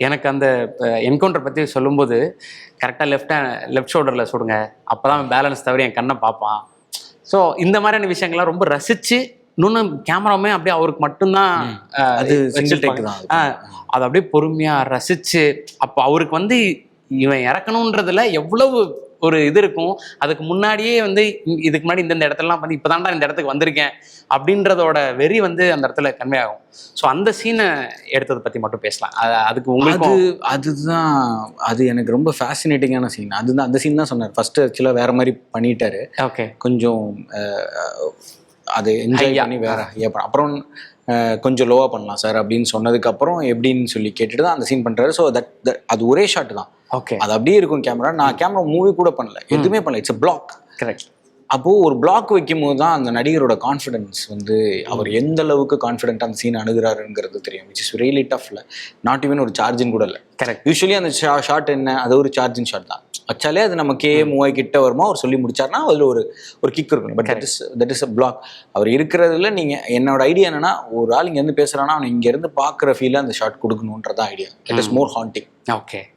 எனக்கு அந்த என்கவுண்டர் பற்றி சொல்லும்போது கரெக்டாக லெஃப்ட் ஷோல்டரில் சுடுங்க, அப்போ தான் பேலன்ஸ் தவிர என் கண்ணை பார்ப்பான். ஸோ இந்த மாதிரியான விஷயங்கள்லாம் ரொம்ப ரசித்து, இன்னொன்று கேமராவுமே அப்படியே அவருக்கு மட்டும்தான் அது சிங்கிள் டேக் தான். அதை அப்படியே பொறுமையாக ரசித்து, அப்போ அவருக்கு வந்து இவன் இறக்கணுன்றதுல எவ்வளவு ஒரு இது இருக்கும். அதுக்கு முன்னாடியே வந்து இதுக்கு முன்னாடி இந்த இடத்துலலாம் வந்து இப்போதான்டா இந்த இடத்துக்கு வந்திருக்கேன் அப்படின்றதோட வெறி வந்து அந்த இடத்துல கன்வே ஆகும். ஸோ அந்த சீனை எடுத்ததை பற்றி மட்டும் பேசலாம். அதுக்கு உங்களுக்கு அதுதான் அது எனக்கு ரொம்ப ஃபேசினேட்டிங்கான சீன். அதுதான் அந்த சீன் தான் சொன்னார். ஃபர்ஸ்ட் ஆக்சுவலாக வேற மாதிரி பண்ணிட்டாரு. ஓகே, கொஞ்சம் அது என்ஜாய் பண்ணி வேற அப்புறம் கொஞ்சம் லோவாக பண்ணலாம் சார் அப்படின்னு சொன்னதுக்கப்புறம் எப்படின்னு சொல்லி கேட்டுட்டு தான் அந்த சீன் பண்ணுறாரு. ஸோ அது ஒரே ஷாட் தான். ஓகே, அது அப்படியே இருக்கும் கேமரா. நான் கேமரா மூவி கூட பண்ணல, எதுவுமே பண்ணல. It's block. கரெக்ட். அப்போது ஒரு பிளாக் வைக்கும் போது தான் அந்த நடிகரோட கான்ஃபிடென்ஸ் வந்து அவர் எந்த அளவுக்கு கான்ஃபிடென்ட்டாக அந்த சீன் அணுகிறாருங்கிறது தெரியும். விச் இஸ் ரியலி டஃப்ல. நாட் ஈவன் ஒரு சார்ஜின் கூட இல்லை. கரெக்ட். யூஸ்வலி அந்த ஷாட் என்ன, அது ஒரு சார்ஜின் ஷாட் தான். வச்சாலே அது நமக்கு மூவாய் கிட்ட வருமா அவர் சொல்லி முடிச்சாருன்னா அதில் ஒரு கிக் இருக்கணும். But that is a block. அவர் இருக்கிறதுல நீங்கள் என்னோட ஐடியா என்னன்னா, ஒரு ஆள் இங்கேருந்து பேசுகிறான்னா அவன் இங்கேருந்து பார்க்குற ஃபீலை அந்த ஷாட் கொடுக்கணுன்றதான் idea. That is more haunting. Okay.